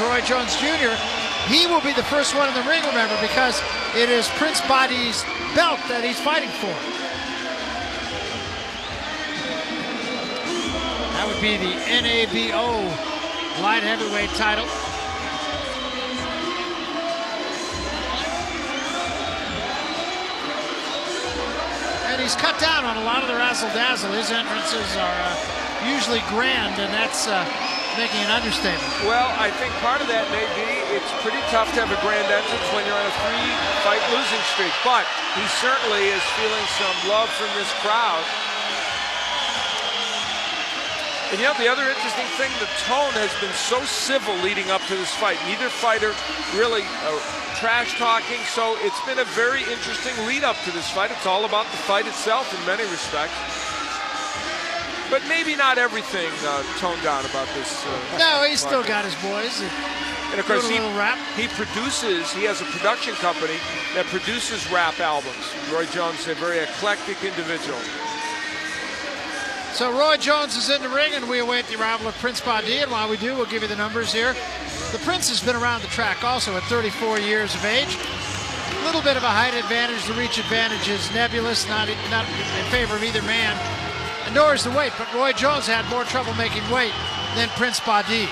Roy Jones Jr. He will be the first one in the ring, remember, because it is Prince Badi's belt that he's fighting for. That would be the NABO light heavyweight title. And he's cut down on a lot of the razzle-dazzle. His entrances are usually grand, and that's making an understatement. Well, I think part of that may be it's pretty tough to have a grand entrance when you're on a 3-fight losing streak, but he certainly is feeling some love from this crowd. And you know, the other interesting thing, the tone has been so civil leading up to this fight. Neither fighter really trash talking, so it's been a very interesting lead up to this fight. It's all about the fight itself in many respects. But maybe not everything toned down about this. No, he's still got his boys. And of course, he has a production company that produces rap albums. Roy Jones is a very eclectic individual. So Roy Jones is in the ring, and we await the arrival of Prince Badi. And while we do, we'll give you the numbers here. The Prince has been around the track also at 34 years of age. A little bit of a height advantage. The reach advantage is nebulous, not in favor of either man. And nor is the weight, but Roy Jones had more trouble making weight than Prince Badi.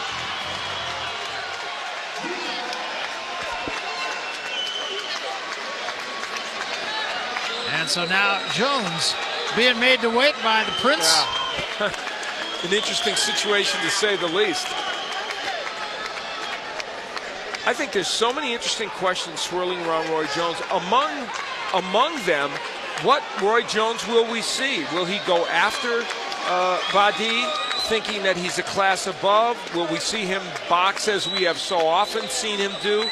And so now Jones being made to wait by the Prince. Yeah. An interesting situation to say the least. I think there's so many interesting questions swirling around Roy Jones. Among them, what Roy Jones will we see? Will he go after Badi, thinking that he's a class above? Will we see him box as we have so often seen him do?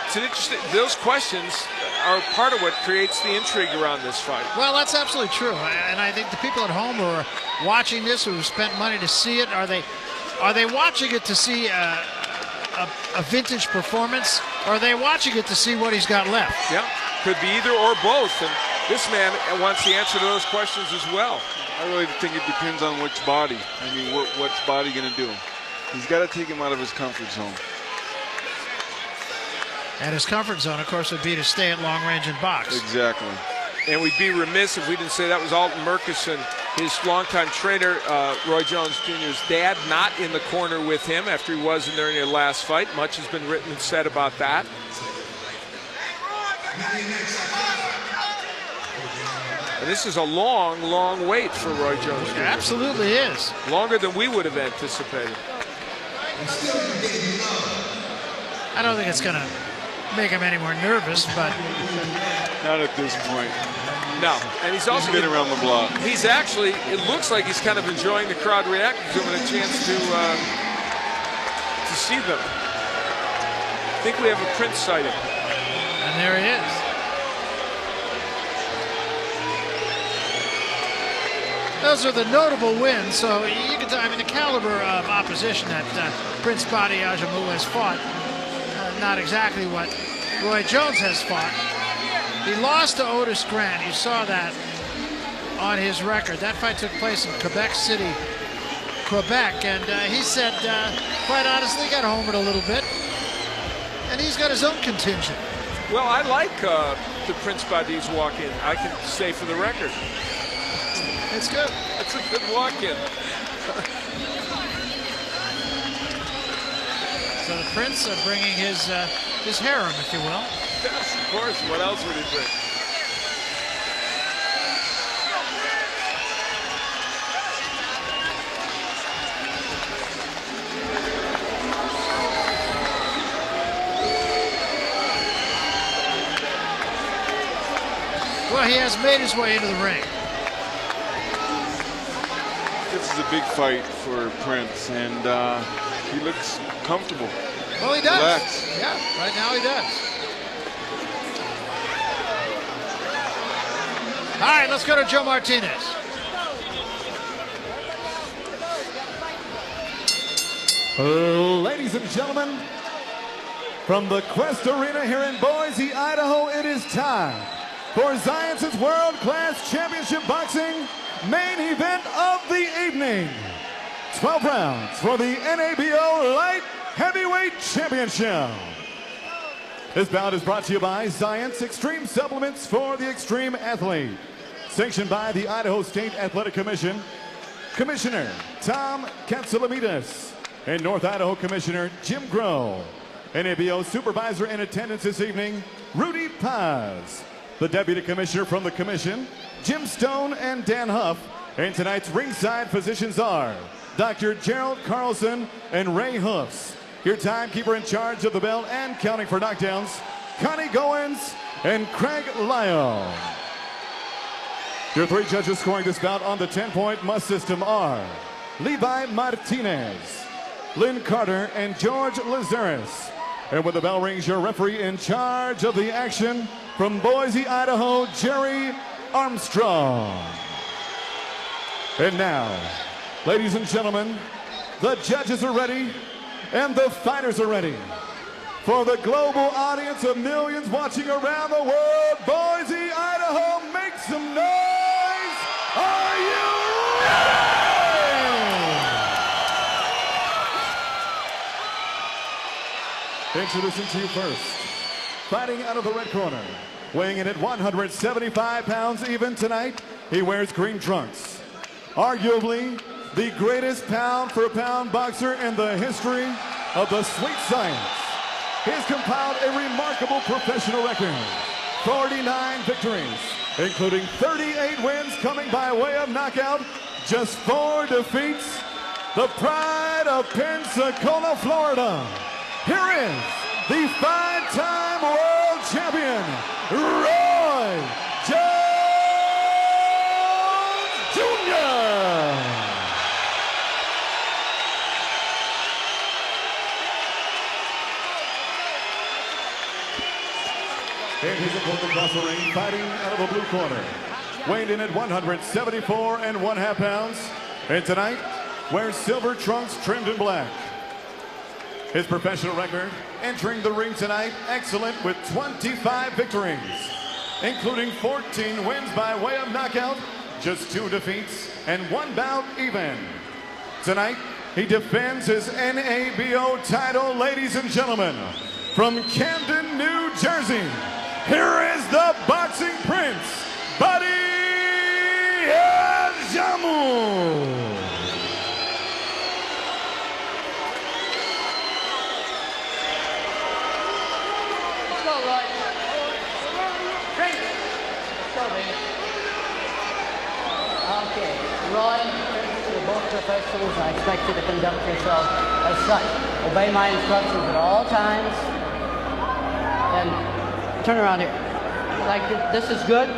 It's an interesting. Those questions are part of what creates the intrigue around this fight. Well, that's absolutely true, and I think the people at home who are watching this, who have spent money to see it, are they watching it to see a vintage performance, or are they watching it to see what he's got left? Yeah, could be either or both, and this man wants the answer to those questions as well. I really think it depends on which body. I mean, what's Badi going to do? He's got to take him out of his comfort zone. And his comfort zone, of course, would be to stay at long range and box. Exactly. And we'd be remiss if we didn't say that was Alton Murkison, his longtime trainer, Roy Jones Jr.'s dad, not in the corner with him after he was in there in their last fight. Much has been written and said about that. And this is a long, long wait for Roy Jones Jr. It absolutely is. Longer than we would have anticipated. I don't think it's going to make him any more nervous, but not at this point. No, and he's also been around the block. He's actually, it looks like he's kind of enjoying the crowd reacting to him and a chance to see them. I think we have a Prince sighting. And there he is. Those are the notable wins, so you can tell, I mean, the caliber of opposition that Prince Badi Ajamu has fought, not exactly what Roy Jones has fought. He lost to Otis Grant. You saw that on his record. That fight took place in Quebec City, Quebec, and he said, quite honestly, he got homered a little bit, and he's got his own contingent. Well, I like the Prince Badi's walk-in. I can say for the record. It's good. It's a good walk-in. So the Prince bringing his harem, if you will. Yes, of course. What else would he bring? Well, he has made his way into the ring. This is a big fight for Prince, and he looks comfortable. Well, he does. Relax. Yeah, right now he does. All right, let's go to Joe Martinez. Ladies and gentlemen, from the Quest Arena here in Boise, Idaho, it is time for Zions's World Class Championship Boxing main event of the evening. 12 rounds for the NABO Light Heavyweight Championship. This bout is brought to you by Science Extreme Supplements for the Extreme Athlete. Sanctioned by the Idaho State Athletic Commission. Commissioner Tom Katsalamidas and North Idaho Commissioner Jim Groh. NABO Supervisor in attendance this evening, Rudy Paz. The Deputy Commissioner from the Commission, Jim Stone and Dan Huff. And tonight's ringside physicians are Dr. Gerald Carlson and Ray Hoofs. Your timekeeper in charge of the belt and counting for knockdowns, Connie Goins and Craig Lyle. Your three judges scoring this bout on the 10-point must system are Levi Martinez, Lynn Carter, and George Lazaris. And when the bell rings, your referee in charge of the action from Boise, Idaho, Jerry Armstrong. And now, ladies and gentlemen, the judges are ready and the fighters are ready. For the global audience of millions watching around the world, Boise, Idaho, make some noise! Are you ready? Introducing to you first, fighting out of the red corner, weighing in at 175 pounds even tonight, he wears green trunks. Arguably, the greatest pound-for-pound boxer in the history of the sweet science. He has compiled a remarkable professional record, 49 victories, including 38 wins coming by way of knockout, just 4 defeats. The pride of Pensacola, Florida. Here is the 5-time world champion, Roy Jones Jr. And his opponent across the ring, fighting out of the blue corner, weighing in at 174 1/2 pounds, and tonight wears silver trunks trimmed in black. His professional record entering the ring tonight, excellent with 25 victories, including 14 wins by way of knockout, just 2 defeats, and 1 bout even. Tonight, he defends his NABO title, ladies and gentlemen, from Camden, New Jersey. Here is the boxing prince, Badi Ajamu. Okay, Roy, to both professionals, I expect you to conduct yourself as such. Obey my instructions at all times. And turn around here. Like this is good,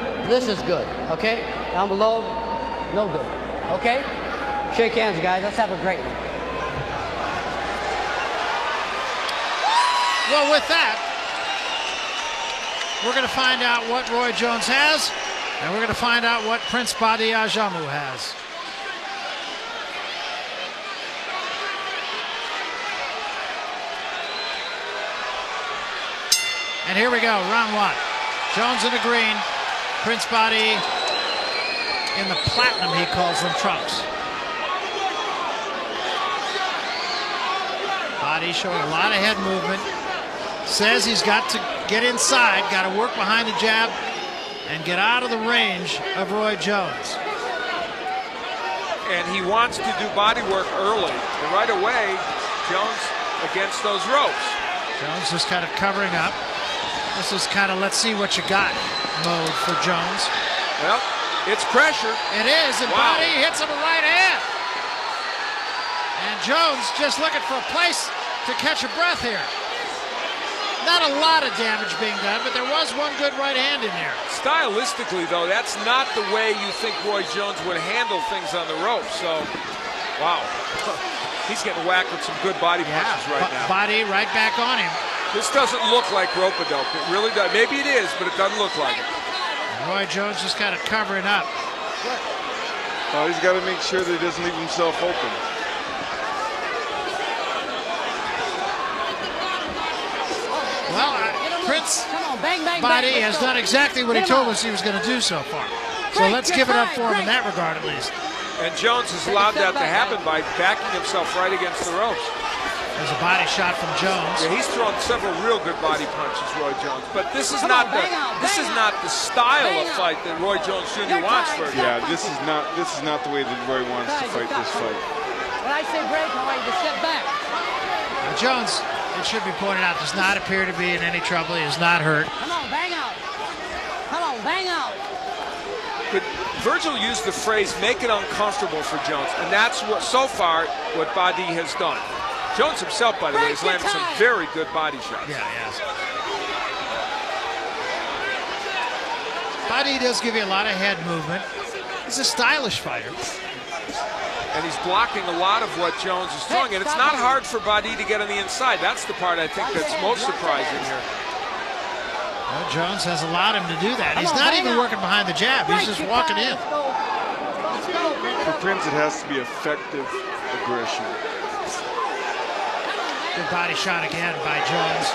okay? Down below, no good, okay? Shake hands, guys. Let's have a great one. Well, with that, we're going to find out what Roy Jones has, and we're going to find out what Prince Badi Ajamu has. And here we go, round 1. Jones in the green, Prince Badi in the platinum, he calls them, trunks. Badi showing a lot of head movement. Says he's got to get inside, got to work behind the jab and get out of the range of Roy Jones. And he wants to do body work early. And right away, Jones against those ropes. Jones just kind of covering up. This is kind of let's see what you got mode for Jones. Well, it's pressure. It is, and wow. Badi hits him a right hand. And Jones just looking for a place to catch a breath here. Not a lot of damage being done, but there was one good right hand in there. Stylistically, though, that's not the way you think Roy Jones would handle things on the ropes. So, wow. He's getting whacked with some good body punches right now. Badi right back on him. This doesn't look like rope-a-dope. It really does. Maybe it is, but it doesn't look like it. Roy Jones just kind of covering up. Oh, he's got to make sure that he doesn't leave himself open. Well, Prince Badi has done exactly what he told us he was going to do so far. So let's give it up for him in that regard, at least. And Jones has allowed that to happen by backing himself right against the ropes. There's a body shot from Jones. Yeah, he's thrown several real good body punches, Roy Jones. But this is not the style of fight that Roy Jones Jr. wants for him. Yeah, this is not the way that Roy wants to fight this fight. When I say break, I want you to step back. Jones, it should be pointed out, does not appear to be in any trouble. He is not hurt. Come on, bang out. Come on, bang out. But Virgil used the phrase, make it uncomfortable for Jones. And that's what, so far, what Badi has done. Jones himself, by the way, has landed some very good body shots. Yeah, yes. Badi does give you a lot of head movement. He's a stylish fighter. And he's blocking a lot of what Jones is throwing. And it's not hard for Badi to get on the inside. That's the part I think that's most surprising here. Well, Jones has allowed him to do that. He's not even working behind the jab. He's just walking in. For Prince, it has to be effective aggression. Good body shot again by Jones.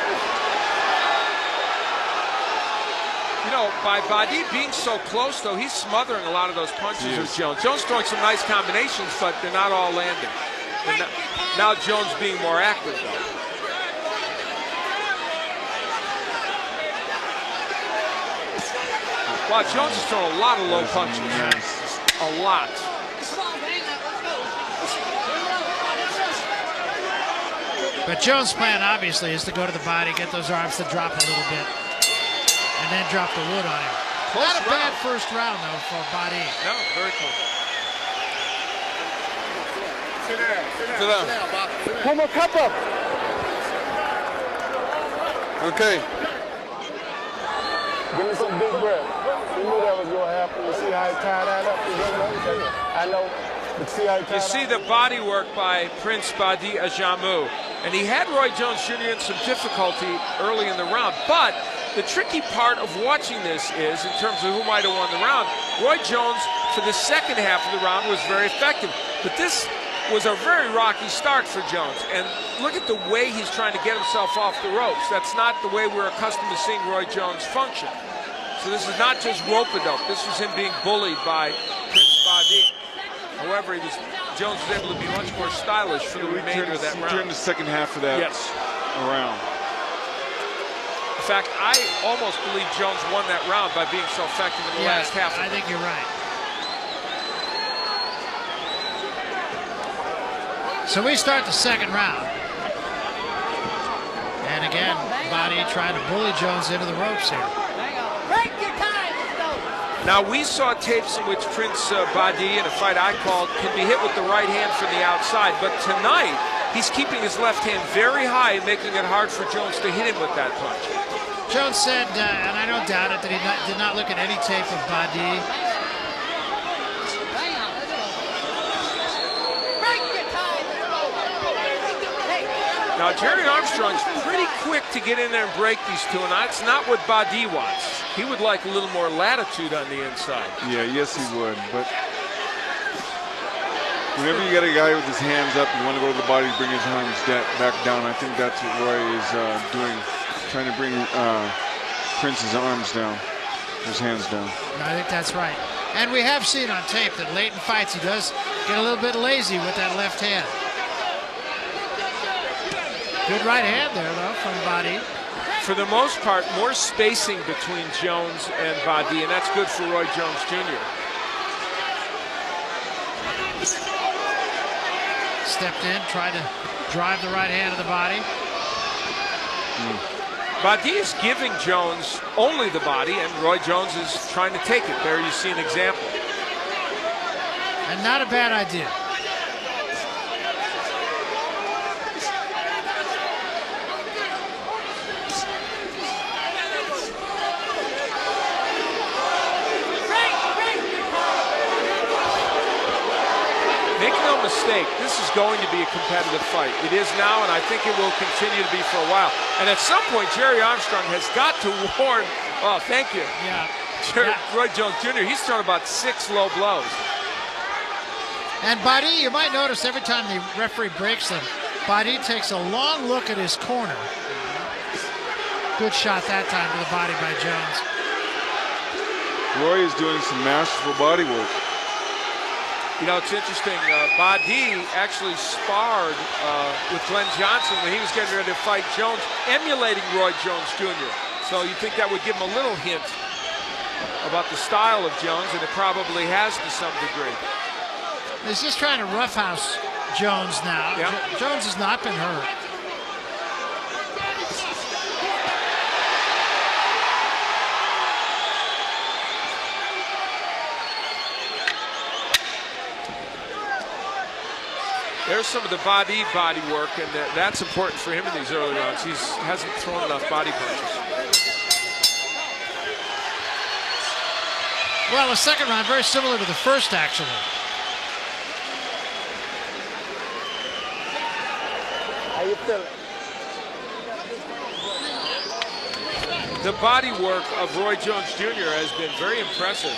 You know, by Badi being so close, though, he's smothering a lot of those punches of Jones. Jones throwing some nice combinations, but they're not all landing. And now Jones being more active, though. Wow, Jones is throwing a lot of low punches. Nice. A lot. But Jones' plan, obviously, is to go to the body, get those arms to drop a little bit, and then drop the wood on him. Close Not a bad round. first round, though, for Badi. No, very close. Sit down. Pull my cup up. Okay. Give me some big breath. You knew that was going to happen. You see how he tied that up? I know. But see how he tied You see the body work by Prince Badi Ajamu. And he had Roy Jones Jr. in some difficulty early in the round. But the tricky part of watching this is, in terms of who might have won the round, Roy Jones, for the second half of the round, was very effective. But this was a very rocky start for Jones. And look at the way he's trying to get himself off the ropes. That's not the way we're accustomed to seeing Roy Jones function. So this is not just rope-a-dope. This was him being bullied by Prince Badi. However, Jones was able to be much more stylish for the remainder of that round. He turned the second half of that around. In fact, I almost believe Jones won that round by being so effective in the last half. I think you're right. So we start the second round. And again, Badi trying to bully Jones into the ropes here. Break your time. Let's go. Now, we saw tapes in which Prince Badi, in a fight I called, can be hit with the right hand from the outside. But tonight, he's keeping his left hand very high and making it hard for Jones to hit him with that punch. Jones said, and I don't doubt it, that he did not look at any tape of Badi. Bang out. Let's go. Break your time. Let's go. Hey. Now, Jerry Armstrong's pretty quick to get in there and break these two, and that's not what Badi wants. He would like a little more latitude on the inside. Yeah, yes he would, but whenever you got a guy with his hands up, you want to go to the body, bring his arms back down. I think that's what Roy is doing, trying to bring Prince's arms down, his hands down. I think that's right. And we have seen on tape that late in fights he does get a little bit lazy with that left hand. Good right hand there, though, from Badi. For the most part, more spacing between Jones and Badi, and that's good for Roy Jones Jr. Stepped in, tried to drive the right hand of the body. Badi is giving Jones only the body, and Roy Jones is trying to take it. There you see an example. And not a bad idea. Make no mistake, this is going to be a competitive fight. It is now, and I think it will continue to be for a while. And at some point, Jerry Armstrong has got to warn. Oh, thank you. Yeah. Roy Jones Jr., he's thrown about 6 low blows. And Badi, you might notice every time the referee breaks them, Badi takes a long look at his corner. Good shot that time to the body by Jones. Roy is doing some masterful body work. You know, it's interesting. Badi actually sparred with Glenn Johnson when he was getting ready to fight Jones, emulating Roy Jones Jr. So you think that would give him a little hint about the style of Jones, and it probably has to some degree. He's just trying to roughhouse Jones now. Yeah. Jones has not been hurt. There's some of the body work, and that's important for him in these early rounds. He hasn't thrown enough body punches. Well, the second round, very similar to the first, actually. How you feeling? The body work of Roy Jones Jr. has been very impressive.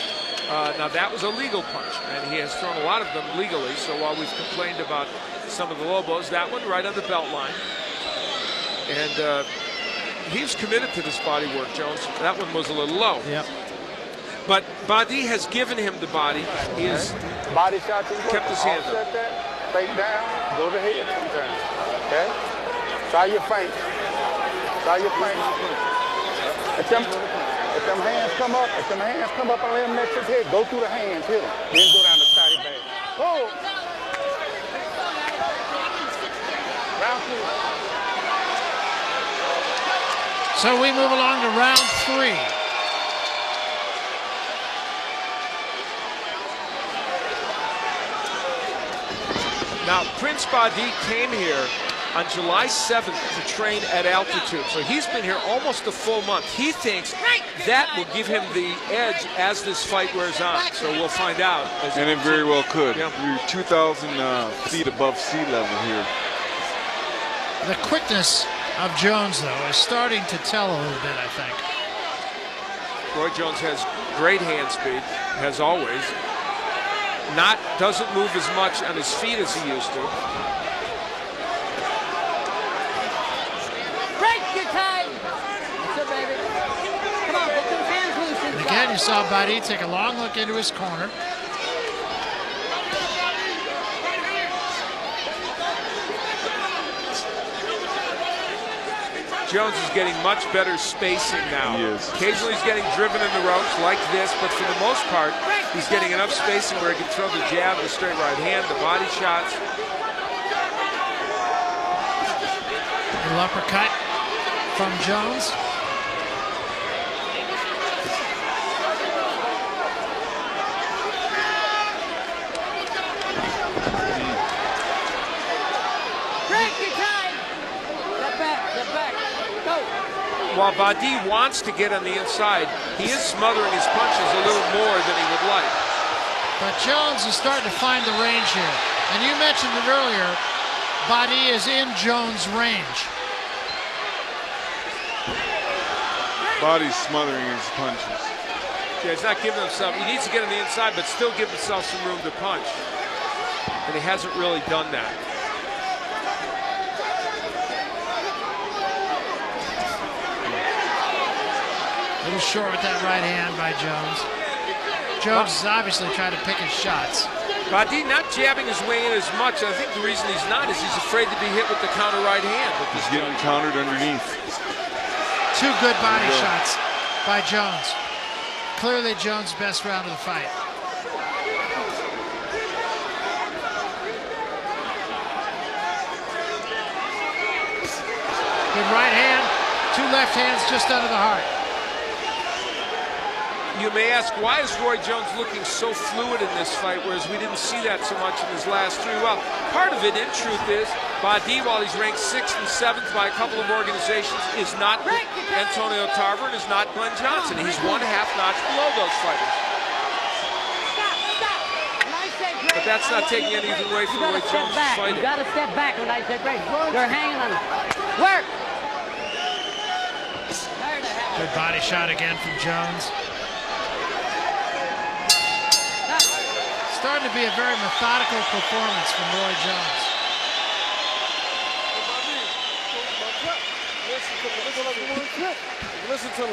Now, that was a legal punch, and he has thrown a lot of them legally. So while we've complained about some of the low blows, that one right on the belt line. And he's committed to this body work, Jones. That one was a little low. Yep. But Badi has given him the body. He has Body shots and kept his hand up. Offset that, face down, go to head sometimes. Okay? Try your feint. Try your feint. If them hands come up, and let him next his head, go through the hands, hit him. Then go down the side of back. Oh! Round 2. So we move along to round 3. Now, Prince Badi came here on July 7th to train at altitude. So he's been here almost a full month. He thinks that will give him the edge as this fight wears on. So we'll find out. And it very well could. Yeah. You're 2,000 feet above sea level here. The quickness of Jones, though, is starting to tell a little bit, I think. Roy Jones has great hand speed, as always. Doesn't move as much on his feet as he used to. Break your time. That's it, baby. Come on, get those hands loose inside. And again, you saw Badi take a long look into his corner. Jones is getting much better spacing now. He is. Occasionally he's getting driven in the ropes like this, but for the most part, he's getting enough spacing where he can throw the jab, the straight right hand, the body shots. Little uppercut from Jones. Break your time. Step back. Go. While Badi wants to get on the inside, he is smothering his punches a little more than he would like. But Jones is starting to find the range here. And you mentioned it earlier, Badi is in Jones' range. Body's smothering his punches. Yeah, he's not giving himself, he needs to get on the inside, but still give himself some room to punch. And he hasn't really done that. A little short with that right hand by Jones. Jones is obviously trying to pick his shots. Badi not jabbing his way in as much. I think the reason he's not is he's afraid to be hit with the counter right hand. He's getting countered underneath. Two good body shots by Jones. Clearly Jones' best round of the fight. Good right hand, two left hands just under the heart. You may ask, why is Roy Jones looking so fluid in this fight, whereas we didn't see that so much in his last 3? Well, part of it, in truth, is Badi, while he's ranked 6th and 7th by a couple of organizations, is not Antonio Tarver and is not Glenn Johnson. He's 1.5 notch below those fighters. But that's not taking anything away from Roy Jones' fighting. You got to step back when I say break. They're hanging on. Work. Good body shot again from Jones. Starting to be a very methodical performance from Roy Jones.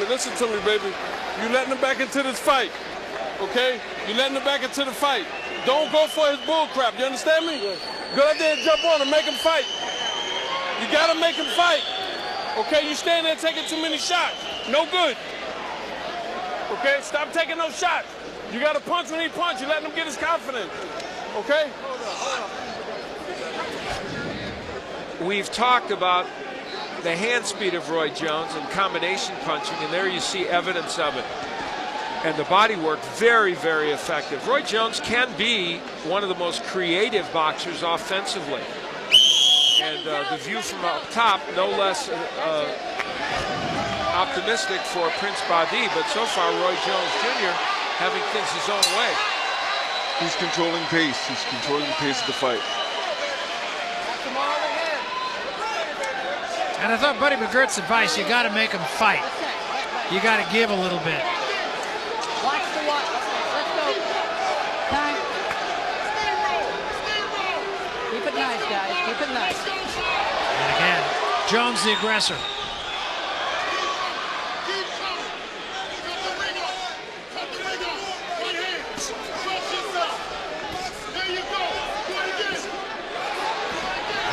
Listen to me, baby. You letting him back into this fight. Okay? You're letting him back into the fight. Don't go for his bull crap. You understand me? Yes. Go out there and jump on him, make him fight. You gotta make him fight. Okay, you stand there taking too many shots. No good. Okay, stop taking those shots. You gotta punch when he punch. You letting him get his confidence. Okay? We've talked about the hand speed of Roy Jones and combination punching, and there you see evidence of it. And the body work, very, very effective. Roy Jones can be one of the most creative boxers offensively. And the view from up top, no less optimistic for Prince Badi, but so far Roy Jones Jr. having things his own way. He's controlling pace. He's controlling the pace of the fight. And I thought Buddy McGirt's advice, you got to make him fight. You got to give a little bit. Watch the watch. Let's go. Time. Keep it nice, guys. Keep it nice. And again, Jones the aggressor.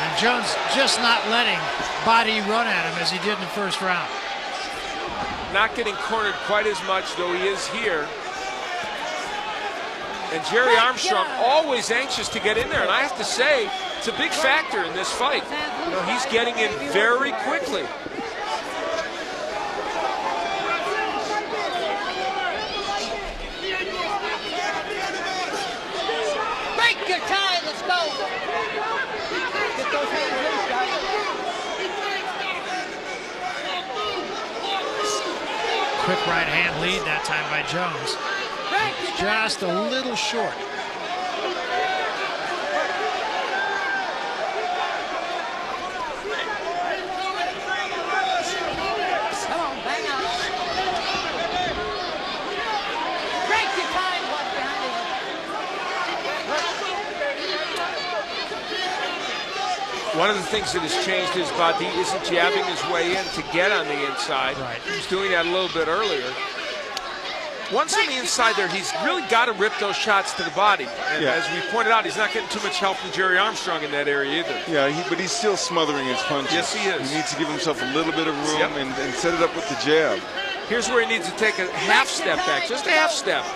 And Jones just not letting Badi run at him as he did in the first round. Not getting cornered quite as much, though he is here. And Jerry Armstrong always anxious to get in there. And I have to say, it's a big factor in this fight. You know, he's getting in very quickly. Break your tie. Let's go. Get those hands in, guys. Quick right hand lead that time by Jones. Just a little short. Come on, bang on. Break your tie. Watch behind you. One of the things that has changed is Badi isn't jabbing his way in to get on the inside. Right. He was doing that a little bit earlier. Once on the inside there, he's really got to rip those shots to the body. And as we pointed out, he's not getting too much help from Jerry Armstrong in that area either. Yeah, but he's still smothering his punches. Yes, he is. He needs to give himself a little bit of room and set it up with the jab. Here's where he needs to take a half step back, just a half step.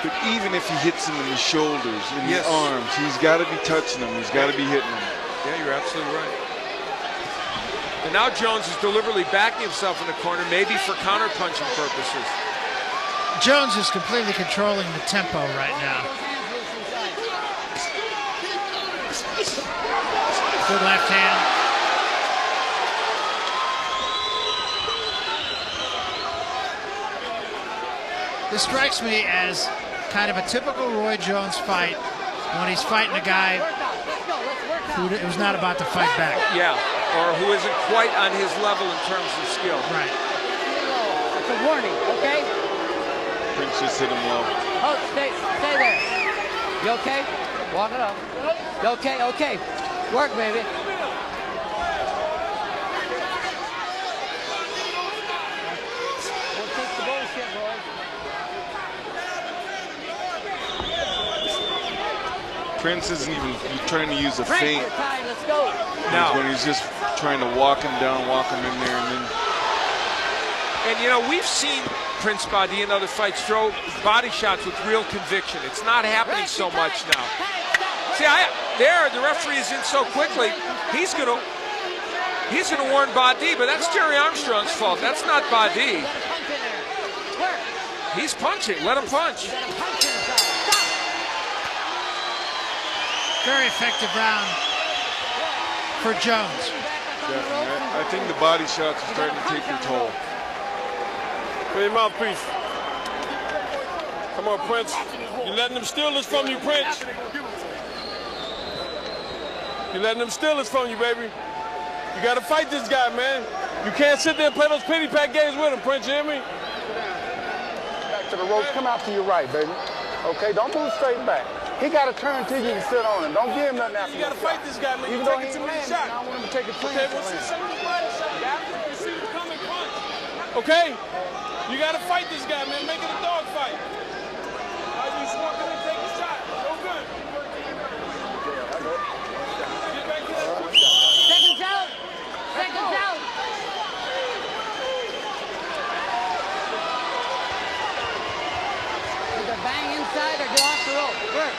But even if he hits him in the shoulders, in the arms, he's got to be touching them. He's got to be hitting them. Yeah, you're absolutely right. And now Jones is deliberately backing himself in the corner, maybe for counter-punching purposes. Jones is completely controlling the tempo right now. Good left hand. This strikes me as kind of a typical Roy Jones fight when he's fighting a guy who is not about to fight back. Yeah, or who isn't quite on his level in terms of skill. Right. It's a warning, okay? Prince just hit him low. Oh, stay there. You okay? Walk it up. You okay? Okay. Work, baby. We'll take the bullshit, Roy. Prince isn't even trying to use a feint. Let's go. No. When he's just trying to walk him down, walk him in there, and then. And you know, we've seen Prince Badi in other fights throw body shots with real conviction. It's not happening so much now. See, the referee is in so quickly. He's gonna warn Badi, but that's Jerry Armstrong's fault. That's not Badi. He's punching. Let him punch. Very effective round for Jones. Definitely. I think the body shots are starting to take their toll. Put your mouthpiece. Come on, Prince. You're letting them steal this from you, Prince. You're letting them steal this from you, baby. You got to fight this guy, man. You can't sit there and play those pity pack games with him, Prince. You hear me? Back to the ropes. Come out to your right, baby. Okay, don't move straight back. He got to turn till you can sit on him. Don't give him nothing after You got to fight this guy, man. Even You're though taking he too many landed, shots. I want him to take a clean Okay, well, see some of the body shot. You see him coming punch. Okay? You got to fight this guy, man. Make it a dog fight. You smoking and take a shot. So good. Get back to that. Seconds out. Seconds out. Either bang inside or go off the rope. Work.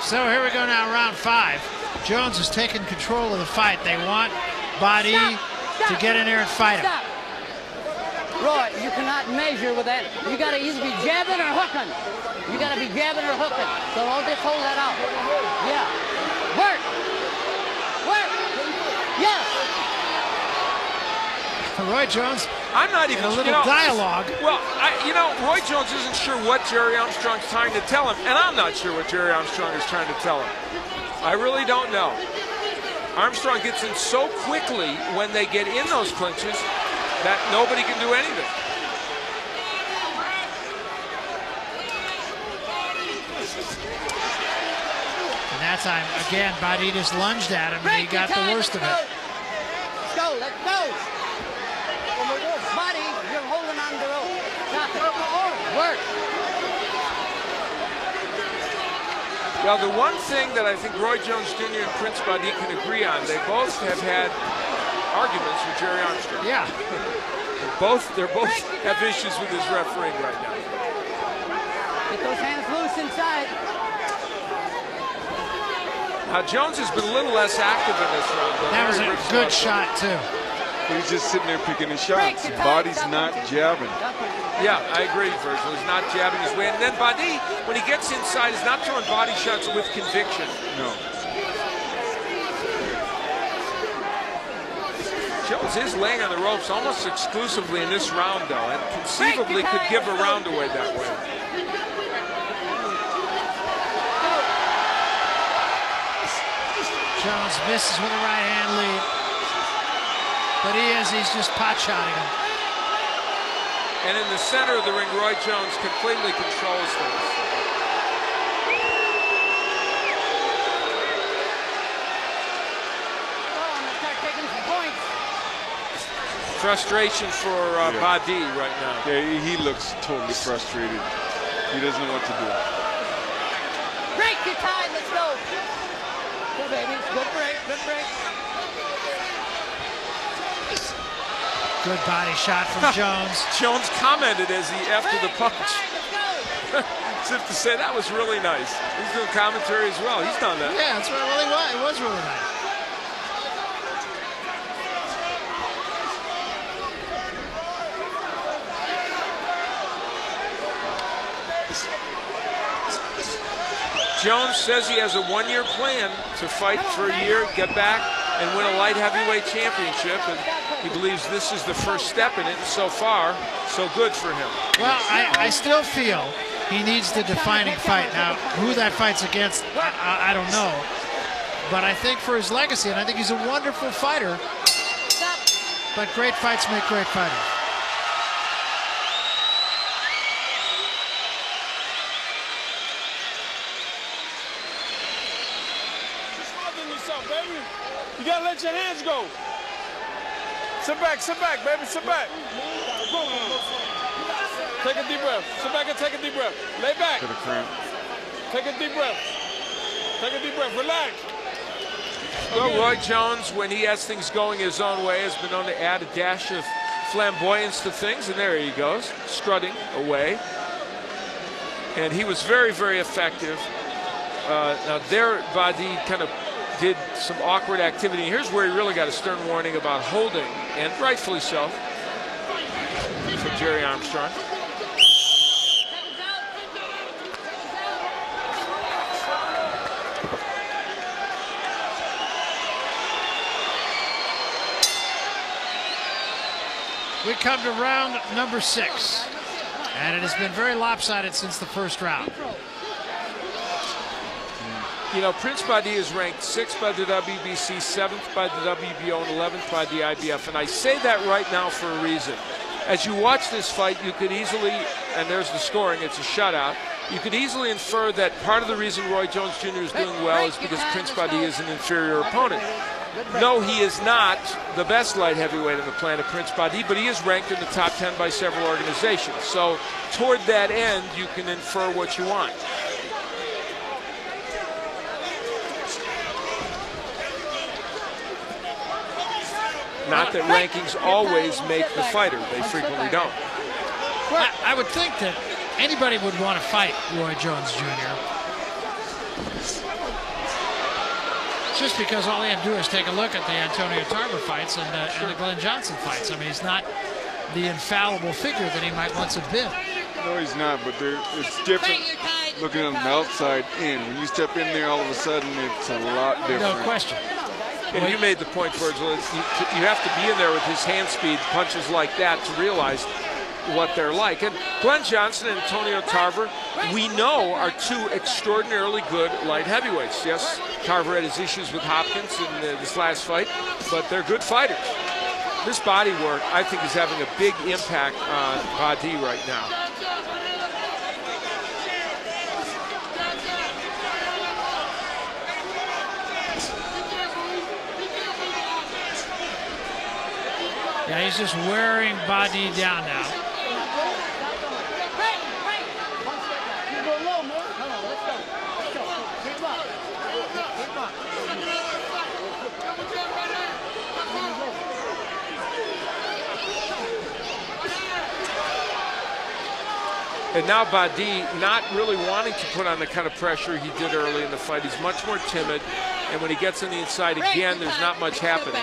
So here we go now, round 5. Jones has taken control of the fight. They want Badi to get in there and fight him. Stop. Roy, you cannot measure with that. You got to either be jabbing or hooking. You got to be jabbing or hooking. So don't just hold that out. Yeah. Work. Work. Yes. Roy Jones, I'm not even in a little dialogue. Well, Roy Jones isn't sure what Jerry Armstrong's trying to tell him, and I'm not sure what Jerry Armstrong is trying to tell him. I really don't know. Armstrong gets in so quickly when they get in those clinches that nobody can do anything. And that time, again, Badi just lunged at him, and he got the worst of it. Let's go. Let's go. Badi, you're holding on the rope. Stop it. Work. Well, the one thing that I think Roy Jones Jr. and Prince Badi can agree on, they both have had arguments with Jerry Armstrong. Yeah. They're both have issues with his refereeing right now. Get those hands loose inside. Now, Jones has been a little less active in this round. That was a good shot, too. He's just sitting there picking his shots. His body's not jabbing. Yeah, I agree, Virgil. He's not jabbing his way. And then Badi, when he gets inside, is not throwing body shots with conviction. No. Jones is laying on the ropes almost exclusively in this round, though, and conceivably could give a round away that way. Jones misses with a right hand lead. But he's just pot-shotting him. And in the center of the ring, Roy Jones completely controls things. Frustration for Badi right now. Yeah, he looks totally frustrated. He doesn't know what to do. Break your time, let's go. Go, baby. Good break, good break. Good body shot from Jones. Jones commented after the punch. As if to say, that was really nice. He's doing commentary as well. He's done that. Yeah, that's what it was really nice. Jones says he has a one-year plan to fight for a year, get back, and win a light heavyweight championship, and he believes this is the first step in it, and so far, so good for him. Well, I still feel he needs the defining fight. Now, who that fight's against, I don't know. But I think for his legacy, and I think he's a wonderful fighter, but great fights make great fighters. You gotta let your hands go. Sit back, baby, sit back. Take a deep breath. Sit back and take a deep breath. Lay back. Get a cramp. Take a deep breath. Take a deep breath. Relax. Well, Roy Jones, when he has things going his own way, has been known to add a dash of flamboyance to things, and there he goes, strutting away. And he was very, very effective. Now there, Badi kind of did some awkward activity. Here's where he really got a stern warning about holding, and rightfully so, from Jerry Armstrong. We come to round number 6, and it has been very lopsided since the first round. You know, Prince Badi is ranked 6th by the WBC, 7th by the WBO, and 11th by the IBF. And I say that right now for a reason. As you watch this fight, you could easily, and there's the scoring, it's a shutout, you could easily infer that part of the reason Roy Jones Jr. is doing well is because Prince Badi is an inferior opponent. No, he is not the best light heavyweight on the planet, Prince Badi, but he is ranked in the top 10 by several organizations. So toward that end, you can infer what you want. Not that rankings always make the fighter. They frequently don't. Well, I would think that anybody would want to fight Roy Jones Jr. Just because all they have to do is take a look at the Antonio Tarver fights and the Glenn Johnson fights. I mean, he's not the infallible figure that he might once have been. No, he's not, but it's different looking on the outside in. When you step in there, all of a sudden, it's a lot different. No question. And you made the point, Virgil, you have to be in there with his hand speed, punches like that to realize what they're like. And Glenn Johnson and Antonio Tarver, we know, are two extraordinarily good light heavyweights. Yes, Tarver had his issues with Hopkins in this last fight, but they're good fighters. This body work, I think, is having a big impact on Badi right now. Yeah, he's just wearing Badi down now. And now Badi not really wanting to put on the kind of pressure he did early in the fight. He's much more timid, and when he gets on the inside again, there's not much happening.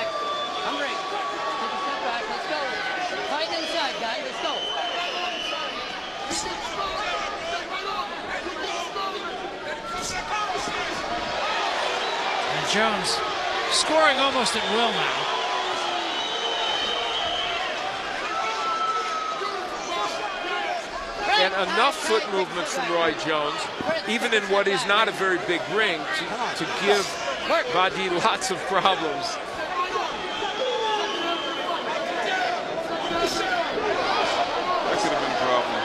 And Jones scoring almost at will now. And enough foot movement from Roy Jones, even in what is not a very big ring, to give Badi lots of problems. That could have been a problem.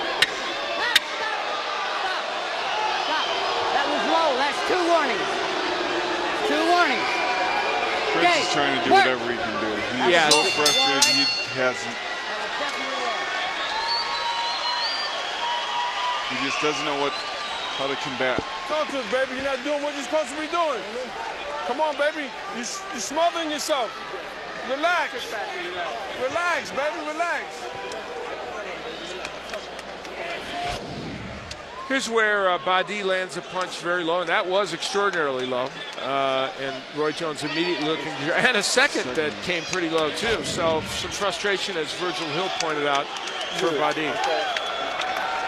Stop. That was low. That's 2 warnings. 2 warnings. Prince is trying to do whatever he can do. He is so frustrated he hasn't. He just doesn't know how to combat. Talk to us, baby. You're not doing what you're supposed to be doing. Come on, baby. You're smothering yourself. Relax. Relax, baby. Relax. Here's where Badi lands a punch very low, and that was extraordinarily low. And Roy Jones immediately looking, and a second that came pretty low too. So some frustration, as Virgil Hill pointed out, for Badi.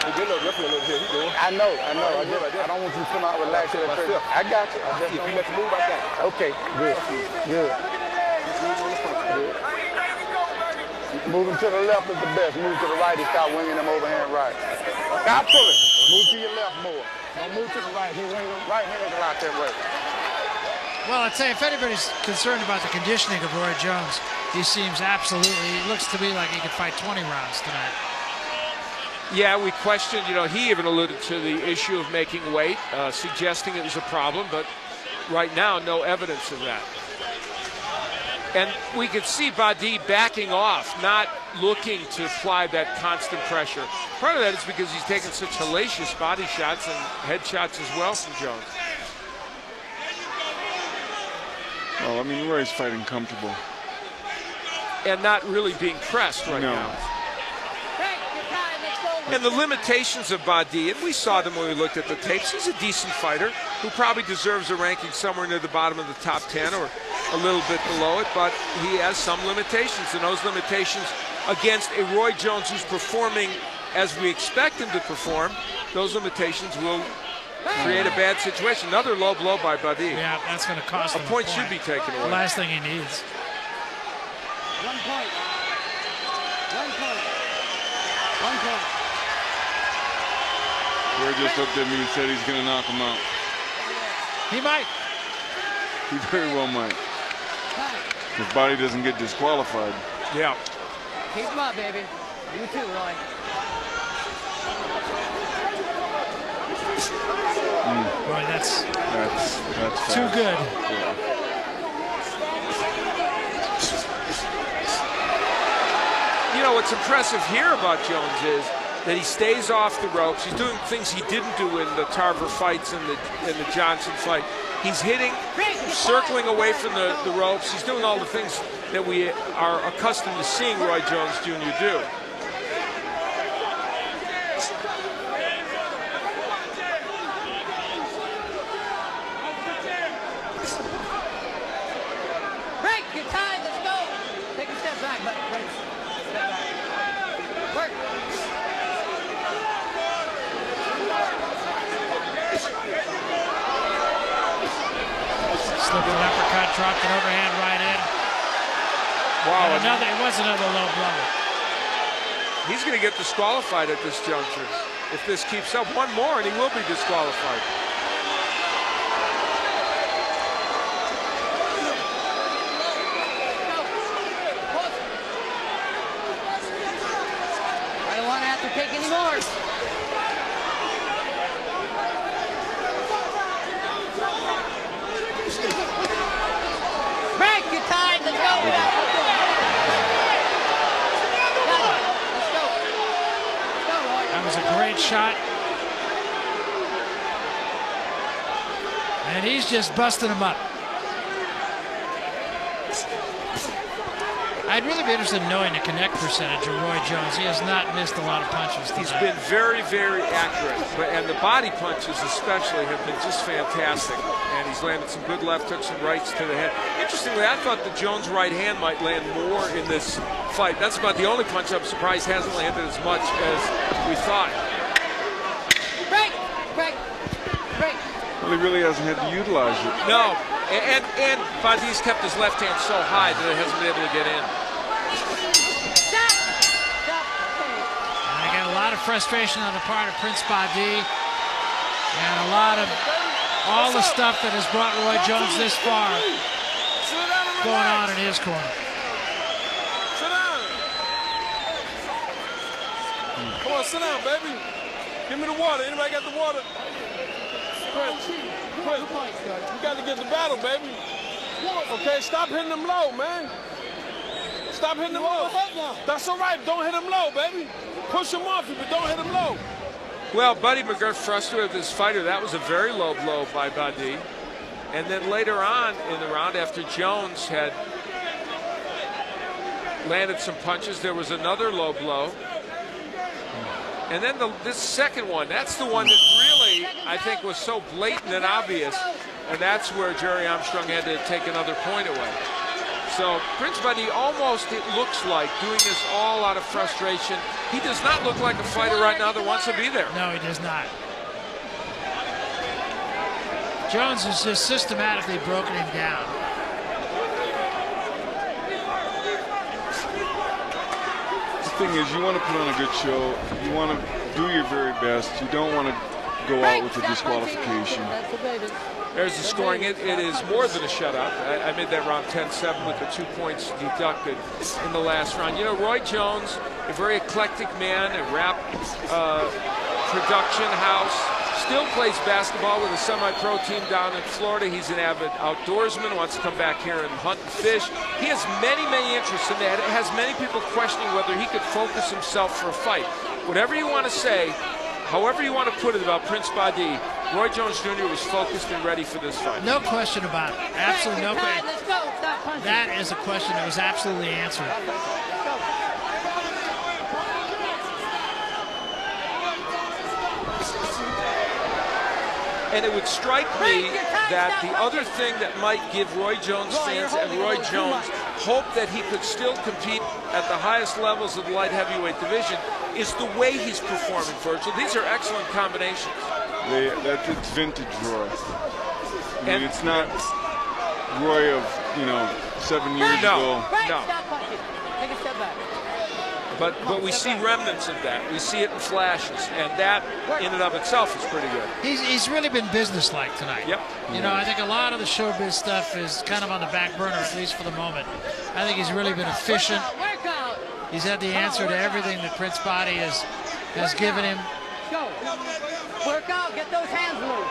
I know. I don't want you to come out relaxed. I got you. If you let move, I got you. Okay, good. Moving to the left is the best. Move to the right, he start winging them overhand right. Stop pulling. Move to your left more. Don't move to the right. He wing them right hand a lot that way. Well, I'd say if anybody's concerned about the conditioning of Roy Jones, he seems absolutely, he looks to me like he could fight 20 rounds tonight. Yeah, we questioned, he even alluded to the issue of making weight, suggesting it was a problem, but right now, no evidence of that. And we could see Badi backing off, not looking to apply that constant pressure. Part of that is because he's taking such hellacious body shots and head shots as well from Jones. Well, I mean, Roy's fighting comfortable. And not really being pressed right now. And the limitations of Badi, and we saw them when we looked at the tapes, he's a decent fighter who probably deserves a ranking somewhere near the bottom of the top 10 or a little bit below it, but he has some limitations, and those limitations against a Roy Jones who's performing as we expect him to perform, those limitations will create a bad situation. Another low blow by Badi. Yeah, that's going to cost him a point. Should be taken away. The last thing he needs. 1 point. 1 point. 1 point. Roy just looked at me and said he's going to knock him out. He might. He very well might. His body doesn't get disqualified. Yeah. Keep him up, baby. You too, Roy. Boy, that's too fast. good. Yeah. You know, what's impressive here about Jones is that he stays off the ropes. He's doing things he didn't do in the Tarver fights and the Johnson fight. He's hitting, circling away from the ropes. He's doing all the things that we are accustomed to seeing Roy Jones Jr. do. Break, you're tied, let's go. Take a step back, but break. Step back. Work. Slipping uppercut, dropped an overhand right in. Wow. And it was another low blow. He's going to get disqualified at this juncture. If this keeps up, one more and he will be disqualified. I don't want to have to take any more. Break, you're tied, let's go. That was a great shot. And he's just busting him up. I'd really be interested in knowing the connect percentage of Roy Jones. He has not missed a lot of punches tonight. He's been very, very accurate. And the body punches especially have been just fantastic. And he's landed some good left hooks and rights to the head. Interestingly, I thought the Jones right hand might land more in this fight. That's about the only punch I'm surprised hasn't landed as much as we thought. Break, break, break. Well, he really hasn't had to utilize it. No. And Badi's kept his left hand so high that it hasn't been able to get in. Stop. Stop. And I got a lot of frustration on the part of Prince Badi. And a lot of all the stuff that has brought Roy Jones this far going on in his corner. Sit down. Come on, sit down, baby. Give me the water. Anybody got the water? Chris, you got to get the battle, baby. Okay, stop hitting them low, man. Stop hitting them low. That's all right. Don't hit them low, baby. Push them off you, but don't hit them low. Well, Buddy McGirt frustrated this fighter. That was a very low blow by Badi. And then later on in the round, after Jones had landed some punches, there was another low blow. And then this second one, that's the one that really, I think, was so blatant and obvious. And that's where Jerry Armstrong had to take another point away. So Prince Badi almost, it looks like, doing this all out of frustration. He does not look like a fighter right now that wants to be there. No, he does not. Jones has just systematically broken him down. The thing is, you want to put on a good show. You want to do your very best. You don't want to go out with a disqualification. There's the scoring. It is more than a shutout. I made that round 10-7 with the 2 points deducted in the last round. You know, Roy Jones, a very eclectic man, a rap production house, still plays basketball with a semi-pro team down in Florida. He's an avid outdoorsman, wants to come back here and hunt and fish. He has many, many interests in that. It has many people questioning whether he could focus himself for a fight. Whatever you want to say, however you want to put it about Prince Badi, Roy Jones Jr. was focused and ready for this fight. No question about it. Absolutely no question. That is a question that was absolutely answered. And it would strike me that the other thing that might give Roy Jones fans and Roy Jones hope that he could still compete at the highest levels of the light heavyweight division is the way he's performing, Virgil. These are excellent combinations. It's vintage Roy. I mean, it's not Roy of, 7 years ago. No. Take a step back. But we see remnants of that. We see it in flashes, and that in and of itself is pretty good. He's really been businesslike tonight. Yep. I think a lot of the showbiz stuff is kind of on the back burner, at least for the moment. I think he's really been efficient. He's had the answer to everything that Prince Badi has given him. Work out. Get those hands loose.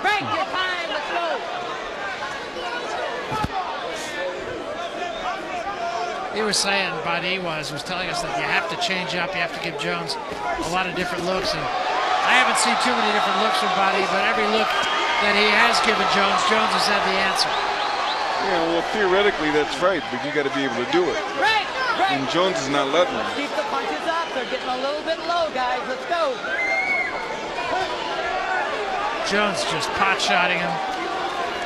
Break your time. Let's go. He was saying, Badi was telling us that you have to change up. You have to give Jones a lot of different looks. And I haven't seen too many different looks from Badi, but every look that he has given Jones, Jones has had the answer. Yeah, well, theoretically that's right, but you got to be able to do it. Break. Break. And Jones is not letting him. Keep the punches up. They're getting a little bit low, guys. Let's go. Jones just pot-shotting him,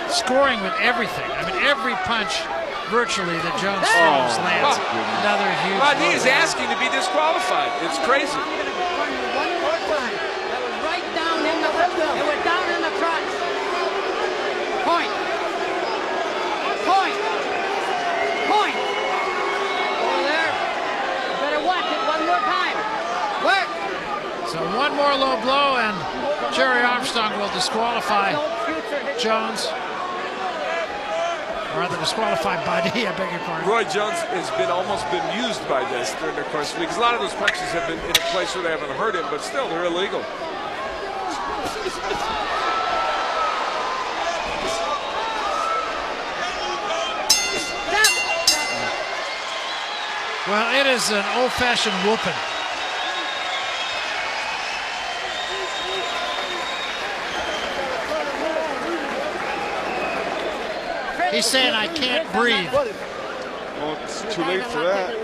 scoring with everything. I mean, every punch virtually that Jones throws lands. Another huge Badi is asking to be disqualified. It's crazy. I'm going to run you one more time. That was right down in the front. It went down in the front. Point. Point. Point. Over there. You better watch it one more time. Work. So one more low blow, and Jerry Armstrong will disqualify Jones. Or rather disqualify Badi, I beg your pardon. Roy Jones has almost been used by this during the course of the week, because a lot of those punches have been in a place where they haven't hurt him, but still they're illegal. Well, it is an old-fashioned whooping. He's saying, I can't breathe. Well, it's too late for that.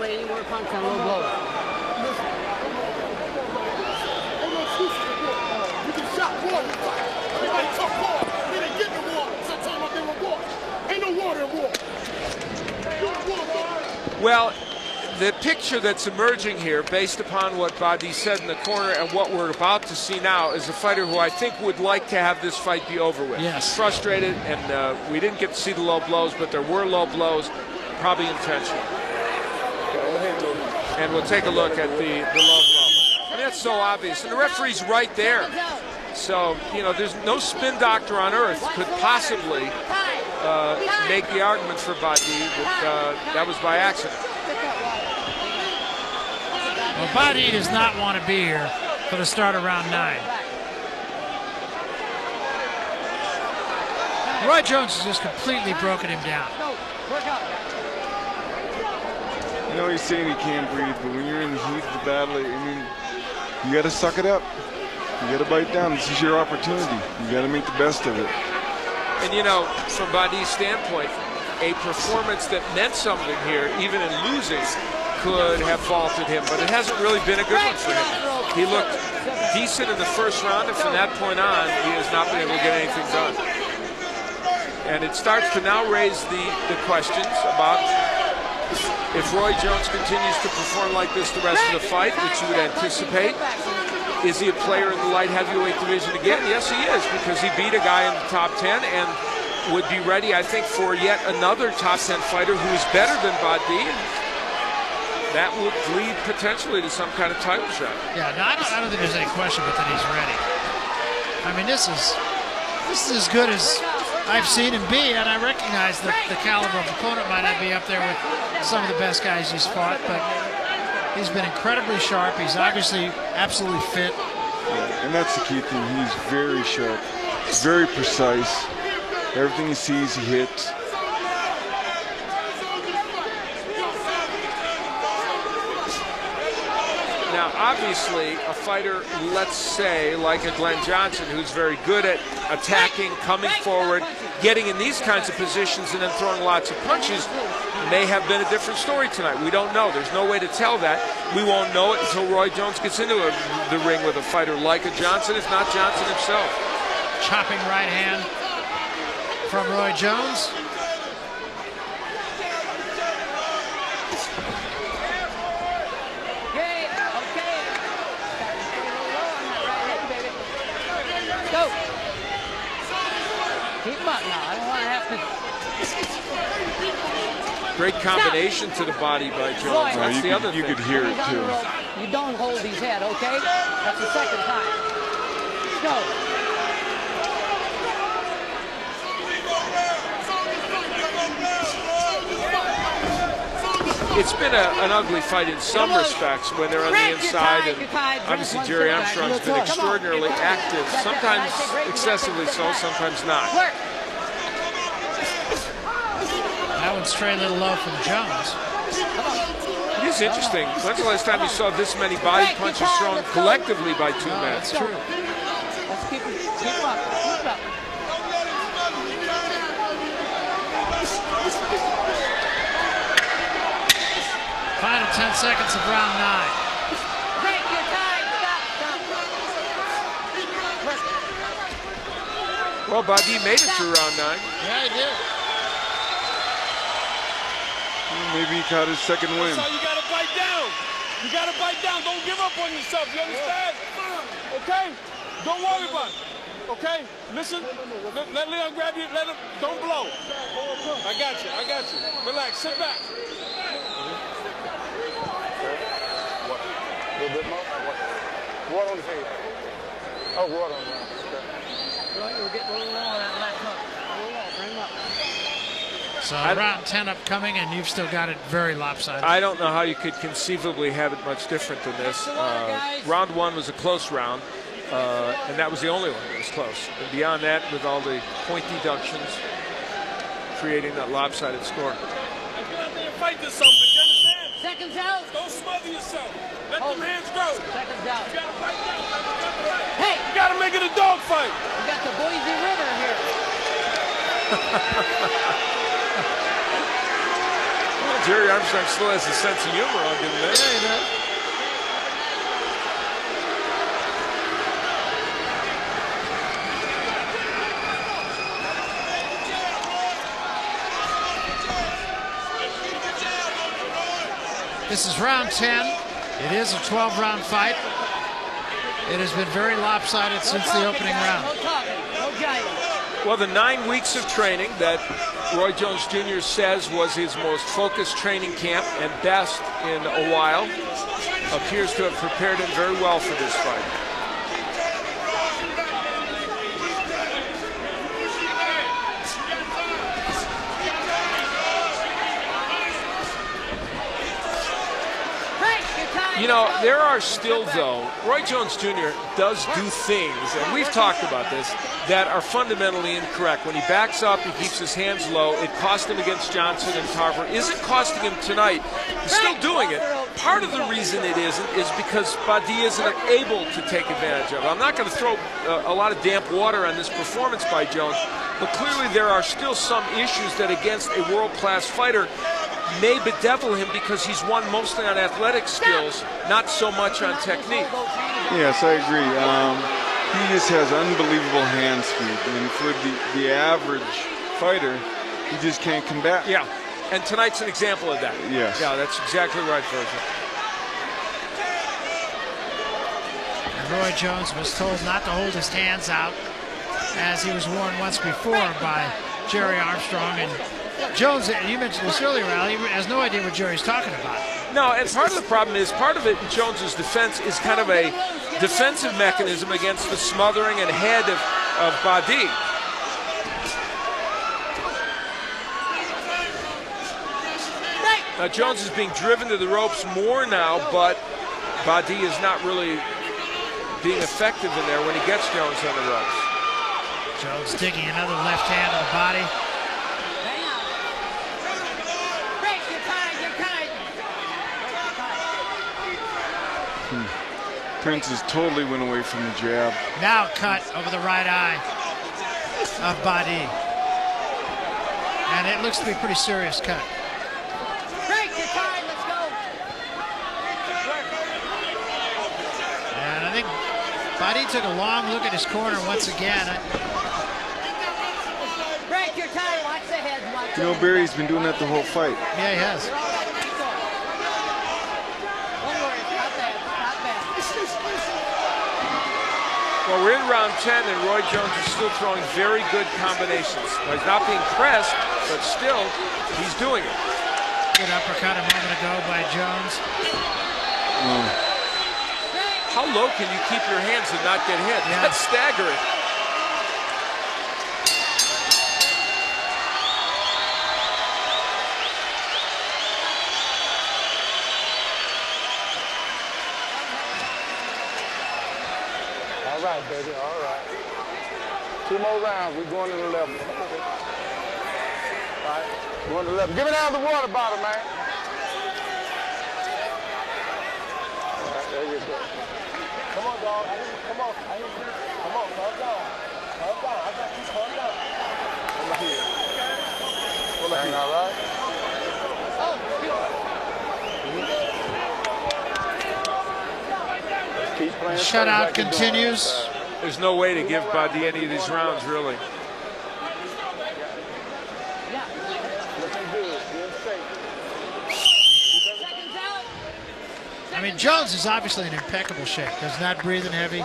Well, the picture that's emerging here, based upon what Badi said in the corner and what we're about to see now, is a fighter who I think would like to have this fight be over with. Yes. Frustrated, and we didn't get to see the low blows, but there were low blows, probably intentional. And we'll take a look at the low blow. I mean, that's so obvious. And the referee's right there. So, you know, there's no spin doctor on earth could possibly make the argument for Badi that was by accident. Well, Badi does not want to be here for the start of round 9. Roy Jones has just completely broken him down. You know, he's saying he can't breathe, but when you're in the heat of the battle, I mean, you got to suck it up. You got to bite down. This is your opportunity. You got to make the best of it. And, you know, from Badi's standpoint, a performance that meant something here, even in losing, could have vaulted him, but it hasn't really been a good one for him. He looked decent in the first round, and from that point on, he has not been able to get anything done. And it starts to now raise the questions about if Roy Jones continues to perform like this the rest of the fight, which you would anticipate. Is he a player in the light heavyweight division again? Yes, he is, because he beat a guy in the top 10 and would be ready, I think, for yet another top 10 fighter who is better than Badi. That would lead potentially to some kind of title shot. Yeah, no, I don't think there's any question but that he's ready. I mean, this is as good as I've seen him be, and I recognize that the caliber of opponent might not be up there with some of the best guys he's fought, but he's been incredibly sharp. He's obviously absolutely fit. Yeah, and that's the key thing. He's very sharp, very precise. Everything he sees, he hits. Now, obviously, a fighter, let's say, like a Glenn Johnson, who's very good at attacking, coming forward, getting in these kinds of positions and then throwing lots of punches, may have been a different story tonight. We don't know. There's no way to tell that. We won't know it until Roy Jones gets into the ring with a fighter like a Johnson, if not Johnson himself. Chopping right hand from Roy Jones. Keep him up now. I don't want to have to. Great combination to the body by Jones. That's the other thing. You could hear it too. You don't hold his head, okay? That's the second time. Go. it's been an ugly fight in some respects when they're on the inside, and obviously Jerry Armstrong's been extraordinarily active, sometimes excessively so, sometimes not. That one's straight a little low from Jones. It is interesting. When's the last time you saw this many body punches thrown collectively by two men? That's true. Let's keep up. Keep up. 10 seconds of round 9. Break your time. Stop. Well, Badi made it through round 9. Yeah, he did. Maybe he caught his second win. So you got to bite down. You got to bite down. Don't give up on yourself. You understand? Okay? Don't worry about it. Okay? Listen. Let Leon grab you. Let him. Don't blow. I got you. I got you. Relax. Sit back. What? A little bit more? What? Water on his head. Oh, water on his head. Okay. You'll get a little low on that last hook. Bring him up. So round 10 upcoming, and you've still got it very lopsided. I don't know how you could conceivably have it much different than this. Round 1 was a close round, and that was the only one that was close. And beyond that, with all the point deductions, creating that lopsided score. Fight this something. You understand? Seconds out. Don't smother yourself. Let them hands grow. Seconds out. You got to fight down. Hey! You got to make it a dog fight. We got the Boise River here. Jerry Armstrong still has a sense of humor, I'll give him that. Yeah, he does. This is round 10. It is a 12-round fight. It has been very lopsided since the opening round. No talking. No jiving. Well, the 9 weeks of training that Roy Jones Jr. says was his most focused training camp and best in a while appears to have prepared him very well for this fight. You know, there are still, though, Roy Jones Jr. does do things, and we've talked about this, that are fundamentally incorrect. When he backs up, he keeps his hands low. It cost him against Johnson and Tarver. Isn't costing him tonight. He's still doing it. Part of the reason it isn't is because Badi isn't able to take advantage of it. I'm not going to throw a lot of damp water on this performance by Jones, but clearly there are still some issues that against a world-class fighter may bedevil him because he's won mostly on athletic skills, not so much on technique. Yes, I agree. He just has unbelievable hand speed, and for the average fighter, he just can't combat. Yeah, and tonight's an example of that. Yes. Yeah, that's exactly right, Virgil. And Roy Jones was told not to hold his hands out, as he was warned once before by Jerry Armstrong. And Jones, you mentioned this earlier, Al, he has no idea what Jerry's talking about. No, and part of the problem is, part of it in Jones's defense is kind of a defensive mechanism against the smothering and head of Badi. Now, Jones is being driven to the ropes more now, but Badi is not really being effective in there when he gets Jones on the ropes. Jones digging another left hand to the body. Prince has totally went away from the jab. Now cut over the right eye of Badi. And it looks to be a pretty serious cut. Break your time, let's go. And I think Badi took a long look at his corner once again. Break your time, watch the head. Watch You know, Barry's been doing that the whole fight. Yeah, he has. Well, we're in round 10, and Roy Jones is still throwing very good combinations. Now, he's not being pressed, but still, he's doing it. Good uppercut a moment ago by Jones. How low can you keep your hands and not get hit? Yeah. That's staggering. All right, baby, all right. 2 more rounds, we're going to the level. All right, going to the level. Give me down the water bottle, man. All right, there you go. Come on, dog. Come on. Come on, calm down. Calm down. I got you. Calm down. Come here. Hang all right? Keep playing. Shutout continues. There's no way to give Badi any of these rounds, really. Looking good. Good shape. I mean, Jones is obviously in impeccable shape. He's not breathing heavy,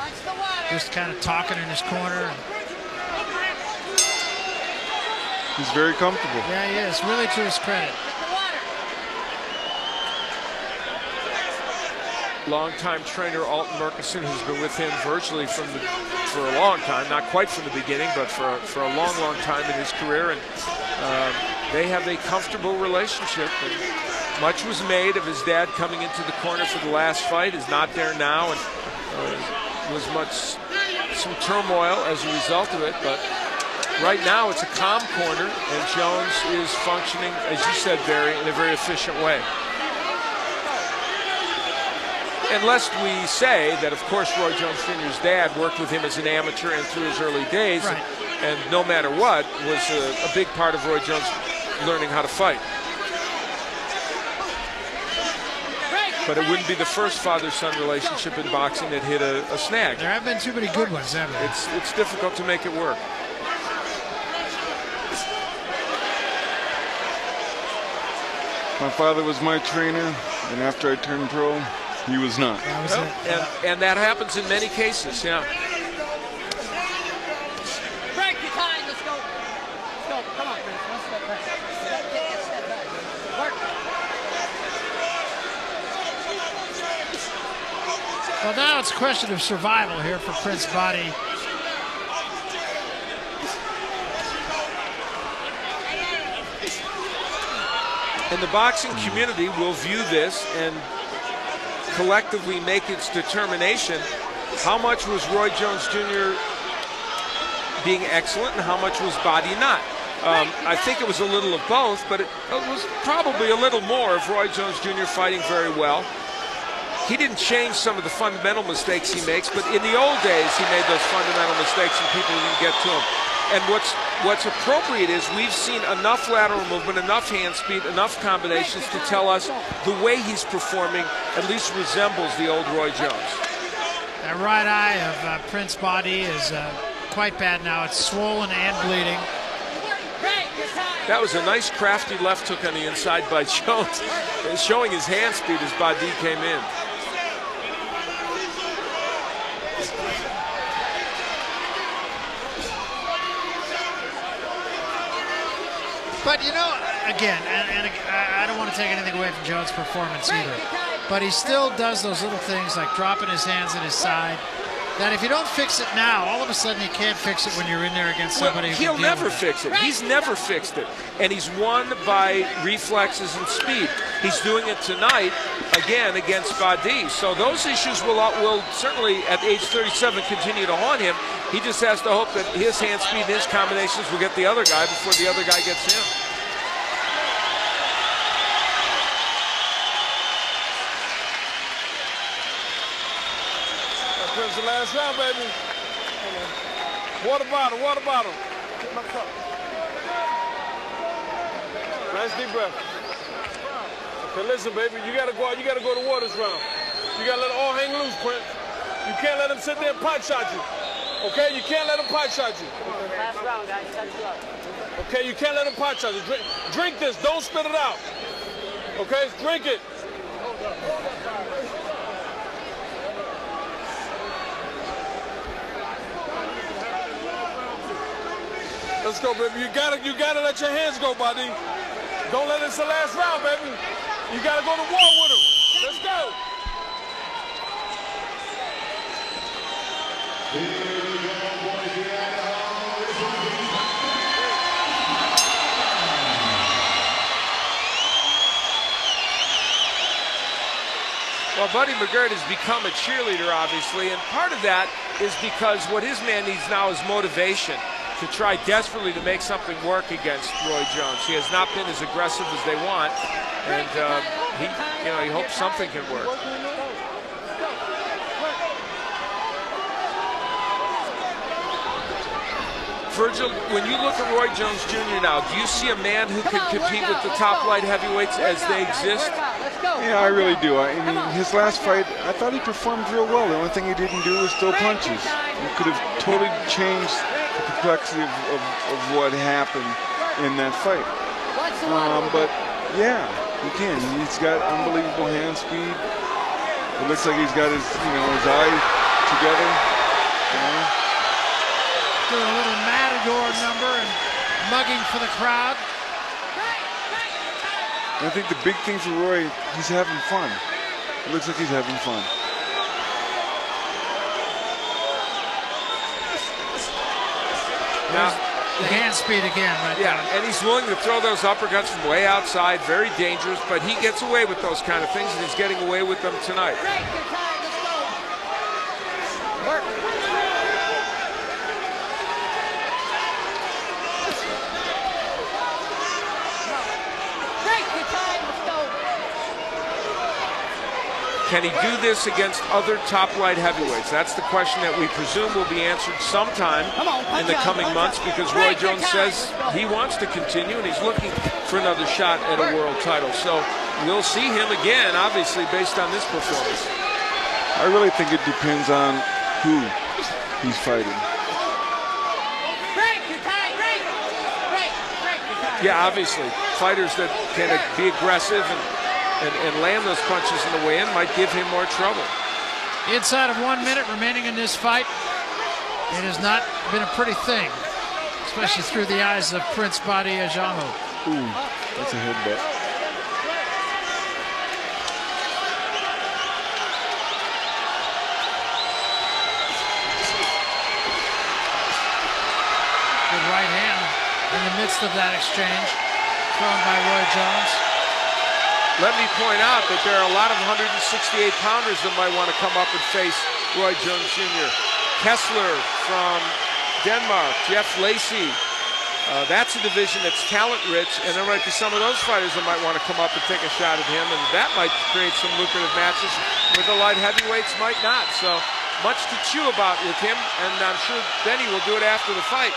just kind of talking in his corner. He's very comfortable. Yeah, he is. Really to his credit. Longtime trainer Alton Murkison, who's been with him virtually for a long time, not quite from the beginning, but for a long, long time in his career, and they have a comfortable relationship. And much was made of his dad coming into the corner for the last fight. Is not there now, and was some turmoil as a result of it. But right now, it's a calm corner, and Jones is functioning, as you said, Barry, in a very efficient way. And lest we say that, of course, Roy Jones Jr.'s dad worked with him as an amateur and through his early days, right. and no matter what, was a big part of Roy Jones learning how to fight. But it wouldn't be the first father-son relationship in boxing that hit a snag. There have been too many good ones, haven't there? It's difficult to make it work. My father was my trainer, and after I turned pro, he was not. That was it. And that happens in many cases, yeah. Break your time. Let's go. Let's go. Come on, Chris. One step back. Step back. Work. Well, now it's a question of survival here for Prince Badi. And the boxing community will view this and collectively make its determination. How much was Roy Jones Jr. being excellent and how much was Badi not? I think it was a little of both, but it was probably a little more of Roy Jones Jr. fighting very well. He didn't change some of the fundamental mistakes he makes, but in the old days he made those fundamental mistakes and people didn't get to him. And what's appropriate is we've seen enough lateral movement, enough hand speed, enough combinations to tell us the way he's performing at least resembles the old Roy Jones. That right eye of Prince Badi is quite bad now. It's swollen and bleeding. That was a nice crafty left hook on the inside by Jones, showing his hand speed as Badi came in. But, you know, again, and I don't want to take anything away from Jones' performance either, but he still does those little things like dropping his hands at his side, that if you don't fix it now, all of a sudden you can't fix it when you're in there against somebody who he'll can deal never with fix it. He's never fixed it. And he's won by reflexes and speed. He's doing it tonight, again, against Badi. So those issues will certainly, at age 37, continue to haunt him. He just has to hope that his hand speed and his combinations will get the other guy before the other guy gets him. That's the last round, baby. Water bottle, water bottle. Nice deep breath. Okay, listen, baby, you gotta go out, you gotta go to war this round. You gotta let it all hang loose, Prince. You can't let him sit there and pot shot you. Okay, you can't let him pot shot you. Last round, guys. Set you up. Okay, you can't let him pot shot you. Drink this, don't spit it out. Okay, drink it. Let's go, baby. You gotta let your hands go, Badi. Don't let this the last round, baby. You gotta go to war with him. Let's go. Well, Buddy McGirt has become a cheerleader, obviously, and part of that is because what his man needs now is motivation to try desperately to make something work against Roy Jones. He has not been as aggressive as they want, and he hopes something can work. Virgil, when you look at Roy Jones Jr. now, do you see a man who can compete with the top light heavyweights as they exist? Yeah, I really do. I mean, his last fight, I thought he performed real well. The only thing he didn't do was throw punches. He could have totally changed the complexity of what happened in that fight. But yeah, he can. He's got unbelievable hand speed. It looks like he's got his eye together. Doing a little matador number and mugging for the crowd. And I think the big thing for Roy, he's having fun. It looks like he's having fun. Now, the hand speed again, right yeah, there. and he's willing to throw those uppercuts from way outside, very dangerous, but he gets away with those kind of things, and he's getting away with them tonight. Can he do this against other top light heavyweights? That's the question that we presume will be answered sometime in the coming months, because Roy Jones says he wants to continue and he's looking for another shot at a world title. So we'll see him again, obviously, based on this performance. I really think it depends on who he's fighting. Yeah, obviously, fighters that can be aggressive and land those punches in the weigh-in might give him more trouble. Inside of 1 minute remaining in this fight. It has not been a pretty thing, especially through the eyes of Prince Badi Ajamu. Ooh, that's a headbutt. Good right hand in the midst of that exchange, thrown by Roy Jones. Let me point out that there are a lot of 168-pounders that might want to come up and face Roy Jones Jr. Kessler from Denmark, Jeff Lacey. That's a division that's talent-rich, and there might be some of those fighters that might want to come up and take a shot at him, and that might create some lucrative matches where the light heavyweights might not. So much to chew about with him, and I'm sure Benny will do it after the fight.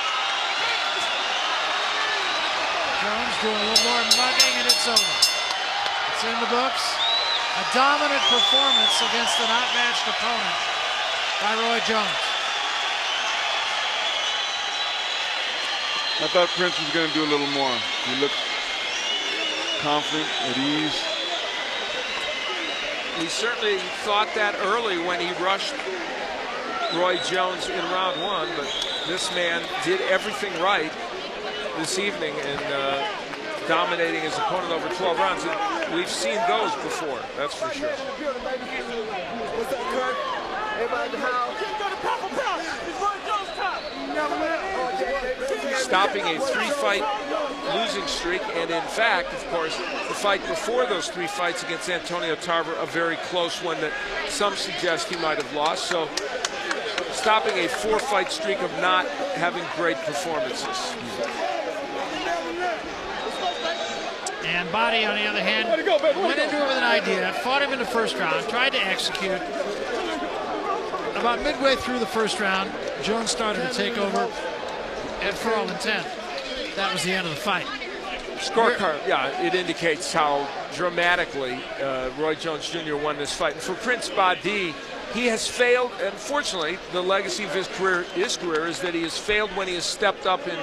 Jones doing a little more mugging, and it's over. It's in the books. A dominant performance against an outmatched opponent by Roy Jones. I thought Prince was going to do a little more. He looked confident, at ease. We certainly thought that early when he rushed Roy Jones in round one, but this man did everything right this evening and dominating his opponent over 12 rounds. And we've seen those before, that's for sure. What's up, Kurt? Everybody in the house. Stopping a three-fight losing streak, and in fact, of course, the fight before those three fights against Antonio Tarver, a very close one that some suggest he might have lost. So stopping a four-fight streak of not having great performances. And Badi, on the other hand, went into it with an idea, fought him in the first round, tried to execute. About midway through the first round, Jones started to take over, and for all intent, that was the end of the fight. Scorecard, yeah, it indicates how dramatically Roy Jones Jr. won this fight. And for Prince Badi, he has failed. Unfortunately, the legacy of his career is that he has failed when he has stepped up in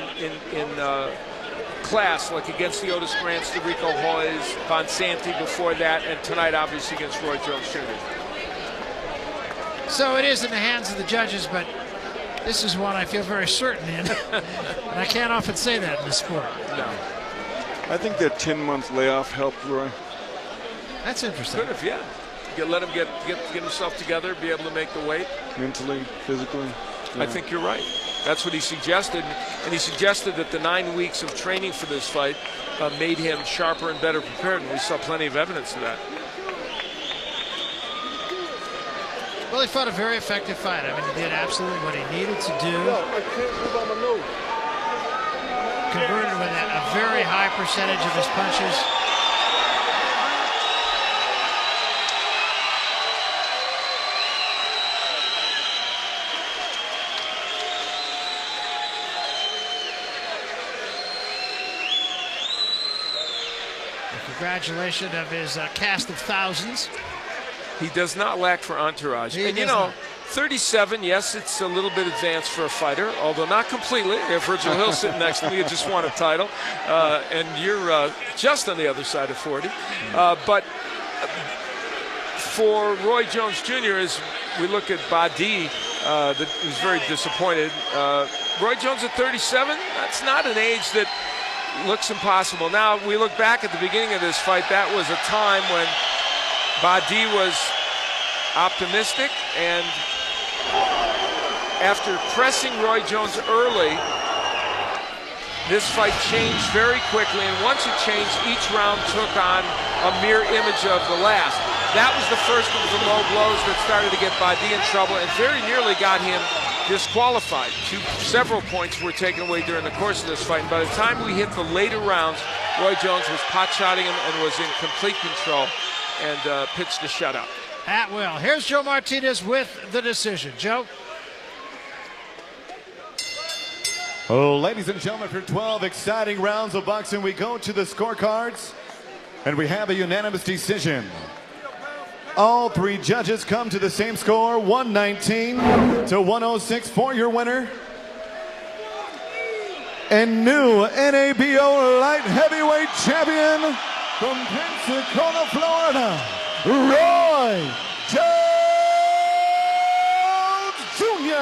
class, like against the Otis Grants, the Rico Hoyes, Bonsanti before that, and tonight, obviously, against Roy Jones Jr. So it is in the hands of the judges, but this is one I feel very certain in. And I can't often say that in the sport. No. I think that 10-month layoff helped Roy. That's interesting. Could have, yeah. Let him get himself together, be able to make the weight. Mentally, physically. Yeah. I think you're right. That's what he suggested. And he suggested that the 9 weeks of training for this fight made him sharper and better prepared. And we saw plenty of evidence of that. Well, he fought a very effective fight. I mean, he did absolutely what he needed to do. Converted with a very high percentage of his punches. Congratulations of his cast of thousands. He does not lack for entourage. And you know, 37, yes, it's a little bit advanced for a fighter, although not completely. If Virgil Hill sitting next to me, you just won a title, and you're just on the other side of 40. But for Roy Jones Jr., as we look at Badi, that was very disappointed. Roy Jones at 37, that's not an age that looks impossible. Now, we look back at the beginning of this fight, that was a time when Badi was optimistic, and after pressing Roy Jones early, this fight changed very quickly, and once it changed, each round took on a mirror image of the last. That was the first of the low blows that started to get Badi in trouble and very nearly got him disqualified. Several points were taken away during the course of this fight, and by the time we hit the later rounds, Roy Jones was pot-shotting him and was in complete control and pitched a shutout. At will. Here's Joe Martinez with the decision. Joe? Oh, ladies and gentlemen, for 12 exciting rounds of boxing, we go to the scorecards, and we have a unanimous decision. All three judges come to the same score, 119 to 106 for your winner. And new NABO light heavyweight champion from Pensacola, Florida, Roy Jones Jr.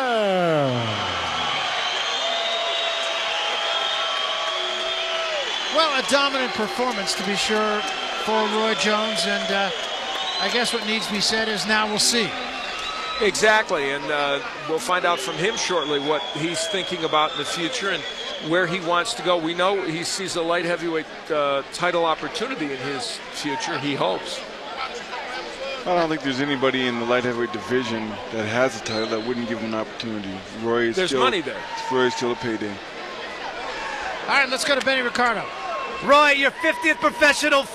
Well, a dominant performance, to be sure, for Roy Jones, and I guess what needs to be said is now we'll see. Exactly, and we'll find out from him shortly what he's thinking about in the future and where he wants to go. We know he sees a light heavyweight title opportunity in his future, he hopes. I don't think there's anybody in the light heavyweight division that has a title that wouldn't give him an opportunity. There's money there. Roy's still a payday. All right, let's go to Benny Ricardo. Roy, your 50th professional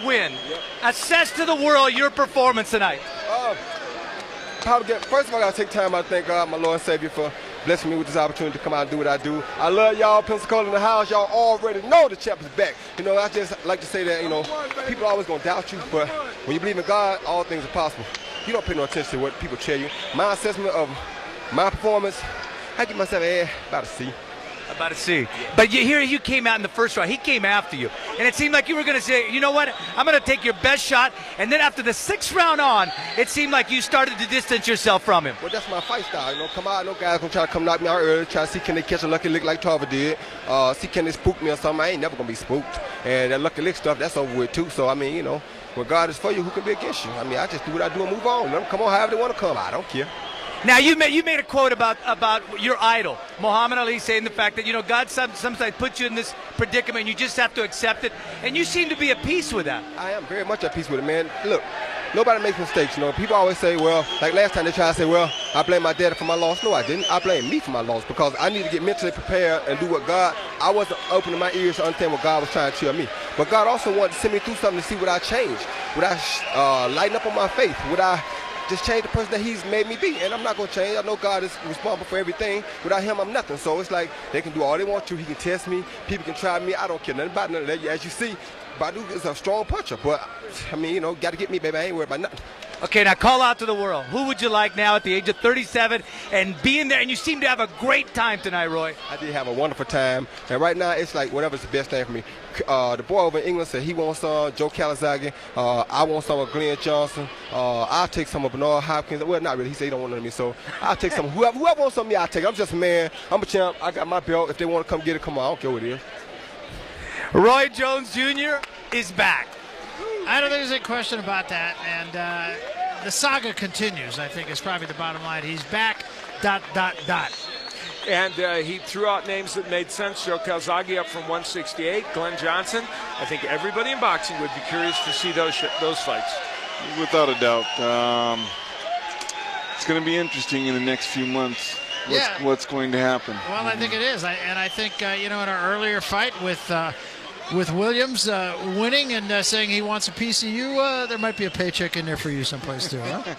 win. Yep. Assess to the world your performance tonight. First of all, I gotta take time out to thank God, my Lord and Savior, for blessing me with this opportunity to come out and do what I do. I love y'all, Pensacola in the house. Y'all already know the champ is back. You know, I just like to say that, you know, people are always gonna doubt you, but when you believe in God, all things are possible. You don't pay no attention to what people tell you. My assessment of my performance, I give myself about a C. About to see. But you came out in the first round. He came after you. And it seemed like you were going to say, you know what, I'm going to take your best shot. And then after the 6th round on, it seemed like you started to distance yourself from him. Well, that's my fight style. You know, come out, no guys going to try to come knock me out early, try to see can they catch a lucky lick like Tarver did. See can they spook me or something. I ain't never going to be spooked. And that lucky lick stuff, that's over with too. So, I mean, you know, when God is for you, who can be against you? I mean, I just do what I do and move on. Let them come on however they want to come. I don't care. Now, you made a quote about your idol, Muhammad Ali, saying the fact that, you know, God sometimes puts you in this predicament and you just have to accept it. And you seem to be at peace with that. I am very much at peace with it, man. Look, nobody makes mistakes, you know. People always say, well, like last time they tried to say, well, I blame my daddy for my loss. No, I didn't. I blame me for my loss because I need to get mentally prepared and do what God, I wasn't opening my ears to understand what God was trying to tell me. But God also wanted to send me through something to see what I changed. Would I lighten up on my faith? Would I just change the person that he's made me be? And I'm not going to change. I know God is responsible for everything. Without him, I'm nothing. So it's like they can do all they want to. He can test me. People can try me. I don't care nothing about none of that. As you see, Badu is a strong puncher. But, I mean, you know, got to get me, baby. I ain't worried about nothing. Okay, now call out to the world. Who would you like now at the age of 37 and being there? And you seem to have a great time tonight, Roy. I did have a wonderful time. And right now, it's like whatever's the best thing for me. The boy over in England said he wants some Joe Calzaghe. I want some of Glenn Johnson. I'll take some of Bernard Hopkins. Well, not really. He said he don't want none of me. So I'll take some. Whoever wants some of me, I'll take it. I'm just a man. I'm a champ. I got my belt. If they want to come get it, come on. I don't care what it is. Roy Jones Jr. is back. I don't think there's any question about that. And the saga continues, I think, is probably the bottom line. He's back, ... And he threw out names that made sense. Joe Calzaghe up from 168. Glenn Johnson. I think everybody in boxing would be curious to see those fights. Without a doubt. it's going to be interesting in the next few months. Yeah. What's going to happen? Well, I think it is, and I think in our earlier fight with Williams winning and saying he wants a piece of you, there might be a paycheck in there for you someplace too. Huh?